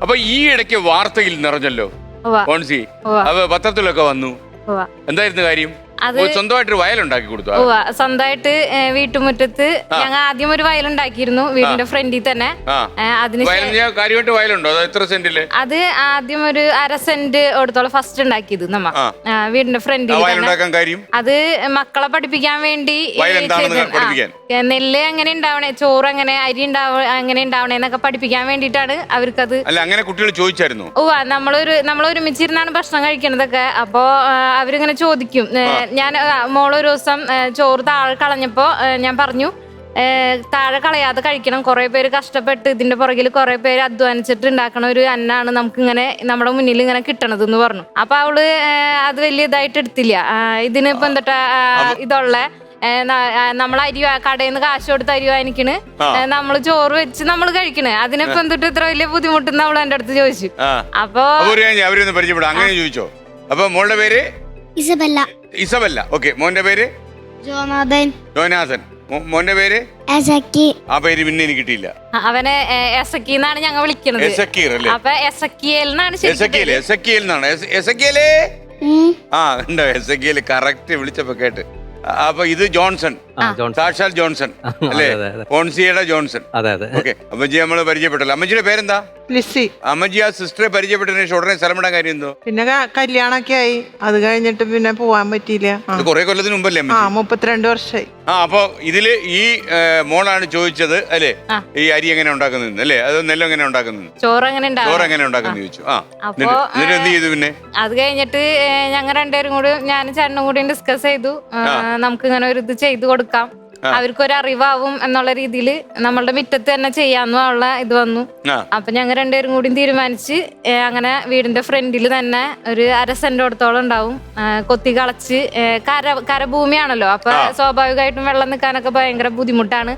അപ്പൊ ഈ ഇടയ്ക്ക് വാർത്തയിൽ നിറഞ്ഞല്ലോ പോൺസി, അപ്പൊ പത്രത്തിലൊക്കെ വന്നു. എന്തായിരുന്നു കാര്യം? സ്വന്തമായിട്ട് വയലുണ്ടാക്കി കൊടുത്തു. സ്വന്തമായിട്ട് വീട്ടുമുറ്റത്ത് ഞങ്ങൾ ആദ്യം ഒരു വയലുണ്ടാക്കിയിരുന്നു വീടിന്റെ ഫ്രണ്ടിൽ തന്നെ. കാര്യമായിട്ട് വയലുണ്ടോ? എത്ര സെന്റില്? അത് ആദ്യം ഒരു 1/2 സെന്റ് എടുത്തോളം ഫസ്റ്റ് ഉണ്ടാക്കിയത് നമ്മ വീടിന്റെ ഫ്രണ്ടിൽ. അത് മക്കളെ പഠിപ്പിക്കാൻ വേണ്ടി നെല്ല് എങ്ങനെ ഉണ്ടാവണേ, ചോറ് എങ്ങനെ, അരി എങ്ങനെ ഉണ്ടാവണേ എന്നൊക്കെ പഠിപ്പിക്കാൻ വേണ്ടിട്ടാണ് അവർക്കത്. അങ്ങനെ കുട്ടികൾ ചോദിച്ചായിരുന്നു. നമ്മളൊരുമിച്ചിരുന്നാണ് ഭക്ഷണം കഴിക്കണതൊക്കെ. അപ്പൊ അവരിങ്ങനെ ചോദിക്കും. ഞാൻ മോളൊരു ദിവസം ചോറ് താഴെ കളഞ്ഞപ്പോ ഞാൻ പറഞ്ഞു, താഴെ കളയാതെ കഴിക്കണം, കുറെ പേര് കഷ്ടപ്പെട്ട് ഇതിന്റെ പുറകിൽ കുറെ പേര് അധ്വാനിച്ചിട്ട് ഉണ്ടാക്കണ ഒരു അന്നാണ് നമുക്ക് ഇങ്ങനെ നമ്മുടെ മുന്നിൽ ഇങ്ങനെ കിട്ടണത് എന്ന് പറഞ്ഞു. അപ്പൊ അവള് അത് വലിയ ഇതായിട്ട് എടുത്തില്ല. ഇതിനിപ്പോ എന്താ ഇതുള്ള നമ്മൾ അരി കടയിൽ നിന്ന് കാശ് കൊടുത്ത് അരി വാങ്ങിക്കണ്, നമ്മള് ചോറ് വെച്ച് നമ്മൾ കഴിക്കണ്, അതിനിപ്പോ എന്തിട്ട് ഇത്ര വലിയ ബുദ്ധിമുട്ടെന്ന് അവള് എന്റെ അടുത്ത് ചോദിച്ചു. അപ്പൊ അങ്ങനെ ചോദിച്ചോ? അപ്പൊ മോളുടെ പേര് ഇസബല്ല. ഓക്കെ. മോന്റെ പേര് ജോനാഥൻ. മോന്റെ പേര് ആ പേര് പിന്നെ എനിക്ക് കിട്ടിയില്ല. അവനെ എസക്കി എന്നാണ് ഞങ്ങൾ വിളിക്കുന്നത്. അപ്പൊ എസക്കിയേൽ എന്നാണ്. ഉണ്ടോ? എസക്കിയേൽ കറക്റ്റ് വിളിച്ചപ്പോ കേട്ട്. അപ്പൊ ഇത് ജോൺസൺ, സാക്ഷാൽ ജോൺസൺ അല്ലേ? പോൺസിയുടെ ജോൺസൺ. ഓക്കെ. അമ്മജി നമ്മള് പരിചയപ്പെട്ടല്ലോ. അമ്മജിയുടെ പേരെന്താ? ലിസി. അമ്മജി ആ സിസ്റ്ററെ പരിചയപ്പെട്ടതിന് ശേഷം ഉടനെ സ്ഥലം വിടാൻ കാര്യം എന്തോ? പിന്നെ കല്യാണൊക്കെ ആയി, അത് കഴിഞ്ഞിട്ട് പിന്നെ പോവാൻ പറ്റിയില്ല. കുറെ കൊല്ലത്തിന് മുമ്പല്ലേ? 32 വർഷമായി. അപ്പൊ ഇതില് ഈ മോളാണ് ചോദിച്ചത് അല്ലേ, ഈ അരി എങ്ങനെ ഉണ്ടാക്കുന്നത് അല്ലേ, അത് നെല്ല് എങ്ങനെ ഉണ്ടാക്കുന്നത്, ചോറ് എങ്ങനെ ഉണ്ടാക്കുന്നത് ചോദിച്ചു. എന്നിട്ട് എന്ത് ചെയ്തു? പിന്നെ അത് കഴിഞ്ഞിട്ട് ഞങ്ങൾ രണ്ടുപേരും കൂടി, ഞാനും ചേട്ടനും കൂടി ഡിസ്കസ് ചെയ്തു, നമുക്ക് ഇങ്ങനെ ഒരു ഇത് ചെയ്തു കൊടുക്കാം, അവർക്കൊരു അറിവാവും എന്നുള്ള രീതിയിൽ നമ്മളുടെ മുറ്റത്ത് തന്നെ ചെയ്യാന്നുള്ള ഇത് വന്നു. അപ്പൊ ഞങ്ങൾ രണ്ടുപേരും കൂടി തീരുമാനിച്ച് അങ്ങനെ വീടിന്റെ ഫ്രണ്ടിൽ തന്നെ ഒരു 1/2 സെന്റോടത്തോളം ഉണ്ടാവും. കൊത്തി കളച്ച് കരഭൂമിയാണല്ലോ, അപ്പൊ സ്വാഭാവികമായിട്ടും വെള്ളം നിൽക്കാനൊക്കെ ഭയങ്കര ബുദ്ധിമുട്ടാണ്.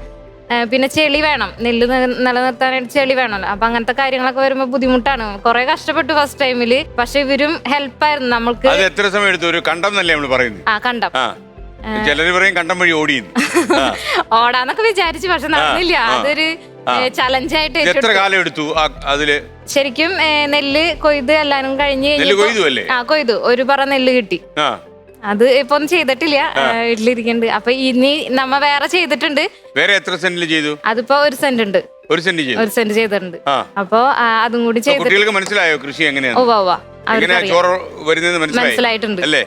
പിന്നെ ചെളി വേണം, നെല്ല് നിലനിർത്താനായിട്ട് ചെളി വേണമല്ലോ. അപ്പൊ അങ്ങനത്തെ കാര്യങ്ങളൊക്കെ വരുമ്പോ ബുദ്ധിമുട്ടാണ്. കുറെ കഷ്ടപ്പെട്ടു ഫസ്റ്റ് ടൈമില്, പക്ഷെ ഇവരും ഹെൽപ്പായിരുന്നു നമ്മൾക്ക്. എത്ര സമയം എടുത്തു? ഒരു കണ്ടം എന്നല്ലേ നമ്മൾ പറയുന്നത്? കണ്ടം. ചിലര് പറയും കണ്ടം വഴി ഓടി ഓടാന്നൊക്കെ വിചാരിച്ചു, പക്ഷെ നടന്നില്ല. അതൊരു ചലഞ്ചായിട്ട്. എത്ര കാലം എടുത്തു അതില്? ശരിക്കും നെല്ല് കൊയ്ത് എല്ലാരും കഴിഞ്ഞ് കൊയ്തു, ഒരു പറ നെല്ല് കിട്ടി. അത് ഇപ്പൊ ഒന്നും ചെയ്തിട്ടില്ല, വീട്ടിലിരിക്കുന്നുണ്ട്. അപ്പൊ ഇനി നമ്മ വേറെ ചെയ്തിട്ടുണ്ട്. വേറെ എത്ര സെന്റില് ചെയ്തു? അതിപ്പോ 1 സെന്റ് ഉണ്ട്. 1 സെന്റ് ചെയ്തിട്ടുണ്ട്. അപ്പൊ അതും കൂടി ചെയ്തു. മനസ്സിലായോ കൃഷി എങ്ങനെയാണ്? ചോറ് വരുന്നത് മനസ്സിലായിട്ടുണ്ട് അല്ലേ?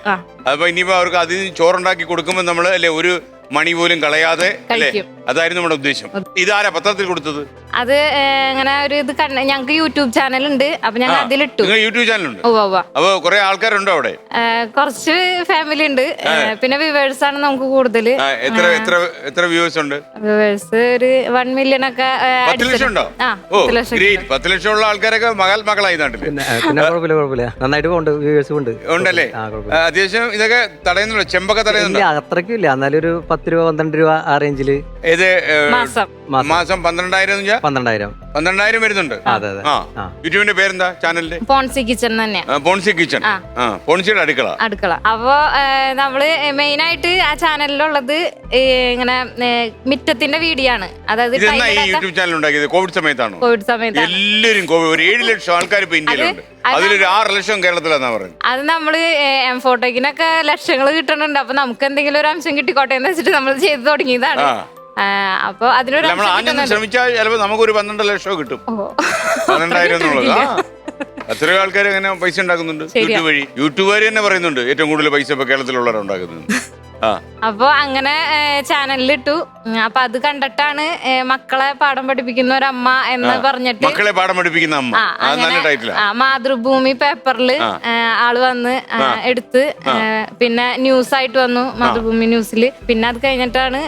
അപ്പൊ ഇനിയിപ്പോ അവർക്ക് അതിന് ചോറുണ്ടാക്കി കൊടുക്കുമ്പോ നമ്മള് അല്ലെ ഒരു മണി പോലും കളയാതെ അല്ലേ? അതായിരുന്നു നമ്മുടെ ഉദ്ദേശം. ഇതാരാ പത്രത്തിൽ കൊടുത്തത്? അത് അങ്ങനെ ഒരു ഇത് ഞങ്ങൾക്ക് യൂട്യൂബ് ചാനൽ ഉണ്ട്, അപ്പൊ ഞങ്ങൾ അതിലിട്ടു. യൂട്യൂബ് ചാനൽ ഉണ്ട്? അപ്പൊ കുറെ ആൾക്കാരുണ്ടോ അവിടെ? കുറച്ച് ഫാമിലി ഉണ്ട്, പിന്നെ വ്യൂവേഴ്സ് ആണ് നമുക്ക് കൂടുതൽ. എത്ര വ്യൂവേഴ്സ് ഉണ്ട്? വ്യൂവേഴ്സ് ഒരു 1 മില്യൺ ഒക്കെ. 10 ലക്ഷം ഉണ്ടോ? 10 ലക്ഷം ഉള്ള ആൾക്കാരൊക്കെ മകളായി നാട്ടില്. നന്നായിട്ട് ഉണ്ടല്ലേ? അത്യാവശ്യം ഇതൊക്കെ തടയുന്നുണ്ടോ? ചെമ്പൊക്കെ തടയുന്നുണ്ടോ? അത്രയ്ക്കും ഇല്ല, എന്നാലും ഒരു 10 രൂപ 12 രൂപ ആ റേഞ്ചില്. ഇത് മാസം 12,000 വരുന്നുണ്ട്. യൂട്യൂബിന്റെ പേരെന്താ ചാനലിന്റെ? പോൺസി കിച്ചൺ തന്നെ. പോൺസി കിച്ചൺ, പോൺസിയുടെ അടുക്കള. അപ്പൊ നമ്മള് മെയിൻ ആയിട്ട് ആ ചാനലിലുള്ളത് ഇങ്ങനെ മിറ്റത്തിന്റെ വീഡിയോ ആണ്. അതായത് യൂട്യൂബ് ചാനൽ ഉണ്ടാക്കിയത് കോവിഡ് സമയത്താണോ? കോവിഡ് സമയത്ത് എല്ലാരും ഒരു 7 ലക്ഷം ആൾക്കാർ ഇപ്പൊ ഇന്ത്യയിലുണ്ട്. അതിലൊരു 6 ലക്ഷം കേരളത്തിലാന്നാ പറയുന്നത്. അത് നമ്മള് ഫോട്ടോക്കിനൊക്കെ ലക്ഷങ്ങൾ കിട്ടുന്നുണ്ട്. അപ്പൊ നമുക്ക് എന്തെങ്കിലും ഒരു അംശം കിട്ടിക്കോട്ടെ എന്ന് വെച്ചിട്ട് നമ്മൾ ചെയ്ത് തുടങ്ങിയതാണ്. അപ്പൊ അതിനൊരു ശ്രമിച്ചാൽ ചിലപ്പോ നമുക്കൊരു 12 ലക്ഷം കിട്ടും. 12,000 എന്നുള്ളത്. അത്രയും ആൾക്കാർ അങ്ങനെ പൈസ ഉണ്ടാക്കുന്നുണ്ട് യൂട്യൂബ് വഴി. യൂട്യൂബുകാർ തന്നെ പറയുന്നുണ്ട് ഏറ്റവും കൂടുതൽ പൈസ ഇപ്പൊ കേരളത്തിലുള്ളവരാണ് ഉണ്ടാക്കുന്നത്. അപ്പൊ അങ്ങനെ ചാനലിലിട്ടു. അപ്പൊ അത് കണ്ടിട്ടാണ് മക്കളെ പാഠം പഠിപ്പിക്കുന്ന ഒരമ്മ എന്ന് പറഞ്ഞിട്ട്, മക്കളെ പാഠം പഠിപ്പിക്കുന്ന അമ്മ, മാതൃഭൂമി പേപ്പറിൽ ആള് വന്ന് എടുത്ത്, പിന്നെ ന്യൂസ് ആയിട്ട് വന്നു മാതൃഭൂമി ന്യൂസിൽ. പിന്നെ അത് കഴിഞ്ഞിട്ടാണ്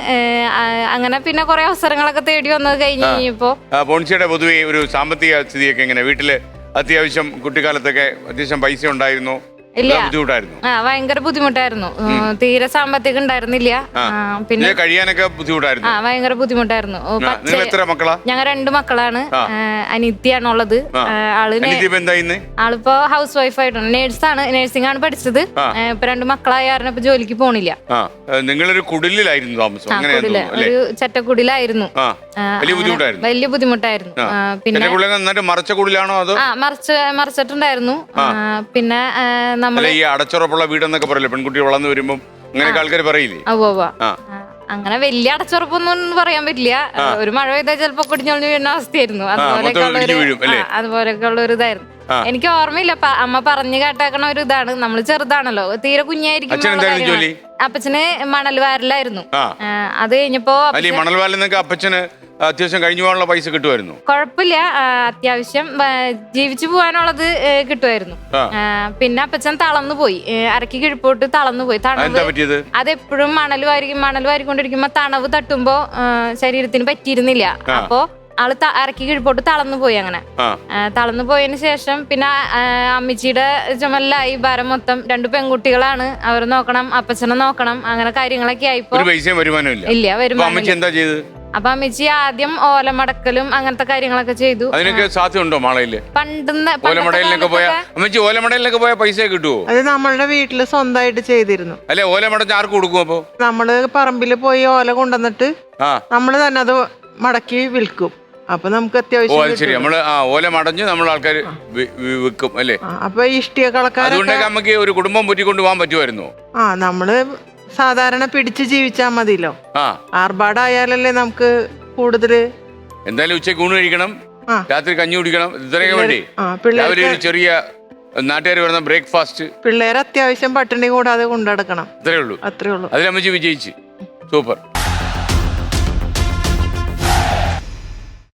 അങ്ങനെ പിന്നെ കുറെ അവസരങ്ങളൊക്കെ തേടി വന്നത്. കഴിഞ്ഞപ്പോ പോൺസിയുടെ പൊതുവെ ഒരു സാമ്പത്തിക സ്ഥിതിയൊക്കെ എങ്ങനെ? വീട്ടില് അത്യാവശ്യം കുട്ടിക്കാലത്തൊക്കെ അത്യാവശ്യം പൈസ ഉണ്ടായിരുന്നു? ഇല്ല. ബുദ്ധിമുട്ടായിരുന്നു. ഭയങ്കര ബുദ്ധിമുട്ടായിരുന്നു. തീരെ സാമ്പത്തികം ഉണ്ടായിരുന്നില്ല. പിന്നെ കഴിയാനൊക്കെ ബുദ്ധിമുട്ടായിരുന്നു. ഭയങ്കര ബുദ്ധിമുട്ടായിരുന്നു. എത്ര മക്കളാ? ഞങ്ങൾ 2 മക്കളാണ്. അനിത്യാണുള്ളത്. ആളിപ്പോ ഹൗസ് വൈഫ് ആയിട്ടാണ്. നേഴ്സാണ്, നേഴ്സിംഗ് ആണ് പഠിച്ചത്. ഇപ്പൊ 2 മക്കളായ കാരണം ഇപ്പൊ ജോലിക്ക് പോണില്ല. നിങ്ങളൊരു കുടിലായിരുന്നു താമസം? ഒരു ചെറ്റക്കുടിലായിരുന്നു. വലിയ ബുദ്ധിമുട്ടായിരുന്നു. പിന്നെ മറച്ച കുടിലാണോ അതോ? മറിച്ചിട്ടുണ്ടായിരുന്നു. പിന്നെ നമ്മള് ഈ അടച്ചുറപ്പുള്ള വീടെന്നൊക്കെ പറയില്ലേ, പെൺകുട്ടികൾ വളർന്നു വരുമ്പോ അങ്ങനെയൊക്കെ ആൾക്കാർ പറയില്ലേ? അങ്ങനെ വലിയ അടച്ചുറപ്പൊന്നും പറയാൻ പറ്റില്ല. ഒരു മഴ പെയ്താൽ ചിലപ്പോ കുടിഞ്ഞൊളിഞ്ഞു വീഴുന്ന അവസ്ഥയായിരുന്നു. അതുപോലെയൊക്കെ ഉള്ള ഒരു ഇതായിരുന്നു. എനിക്ക് ഓർമ്മയില്ല. അമ്മ പറഞ്ഞു കേട്ടേക്കണ ഒരു ഇതാണ്. നമ്മള് ചെറുതാണല്ലോ, തീരെ കുഞ്ഞായിരിക്കും. അപ്പച്ചന് മണൽ വാരലായിരുന്നു. അത് കഴിഞ്ഞപ്പോ മണൽ വാരലെന്നൊക്കെ അപ്പച്ചന് അത്യാവശ്യം കഴിഞ്ഞു പോകാനുള്ള പൈസ കിട്ടുമായിരുന്നു. കുഴപ്പമില്ല, അത്യാവശ്യം ജീവിച്ചു പോകാനുള്ളത് കിട്ടുമായിരുന്നു. പിന്നെ അപ്പച്ചൻ തളർന്നു പോയി, അരക്ക് കിഴിപ്പോട്ട് തളർന്നു പോയി. തണവ് അതെപ്പോഴും മണൽ വാരിക്കൊണ്ടിരിക്കുമ്പോ തണവ് തട്ടുമ്പോ ശരീരത്തിന് പറ്റിയിരുന്നില്ല. അപ്പോ ആള് അരക്ക് കിഴിപ്പോട്ട് തളർന്നു പോയി. അങ്ങനെ തളർന്നു പോയതിനു ശേഷം പിന്നെ അമ്മച്ചിയുടെ ചുമലിലായി ഭാരം മൊത്തം. 2 പെൺകുട്ടികളാണ്, അവർ നോക്കണം, അപ്പച്ചനെ നോക്കണം, അങ്ങനെ കാര്യങ്ങളൊക്കെ ആയിപ്പോ ഇല്ല വരുമാനം. അപ്പൊ അമ്മച്ചി ആദ്യം ഓലമടക്കലും അങ്ങനത്തെ കാര്യങ്ങളൊക്കെ ചെയ്തു. അതിനൊക്കെ സാധ്യതയുണ്ടോ മാളയില്? ഓലമടയിലൊക്കെ പോയ പൈസ കിട്ടുമോ? അത് നമ്മളുടെ വീട്ടില് സ്വന്തമായിട്ട് ചെയ്തിരുന്നു. അല്ലെ, ഓലമടച്ച് ആർക്ക് കൊടുക്കും? അപ്പൊ നമ്മള് പറമ്പില് പോയി ഓല കൊണ്ടുവന്നിട്ട് നമ്മള് തന്നെ അത് മടക്കി വിൽക്കും. അപ്പൊ നമുക്ക് അത്യാവശ്യം ശരി, നമ്മള് ഓല മടഞ്ഞ് നമ്മൾ ആൾക്കാർ വിൽക്കും അല്ലേ? അപ്പൊ ഇഷ്ടിക കളക്കാരൊക്കെ നമുക്ക് ഒരു കുടുംബം പൊറ്റിക്കൊണ്ട് പോകാൻ പറ്റുമായിരുന്നു. നമ്മള് സാധാരണ പിടിച്ച് ജീവിച്ചാ മതിയല്ലോ. ആർഭാടായാലല്ലേ നമുക്ക് കൂടുതല്. എന്തായാലും ഉച്ചയ്ക്ക് ഊണ് കഴിക്കണം, രാത്രി കഞ്ഞി കുടിക്കണം, ഇത്രയൊക്കെ വേണ്ടി രാവിലെ ഒരു ചെറിയ നാട്ടുകാർ വരുന്ന ബ്രേക്ക്ഫാസ്റ്റ്. പിള്ളേരെ അത്യാവശ്യം പട്ടിണി കൂടാതെ കൊണ്ടുനടക്കണം. അത്രേ ഉള്ളൂ. അത്രേ ഉള്ളൂ. അതിൽ അമ്മച്ചി വിജയിച്ച്. സൂപ്പർ.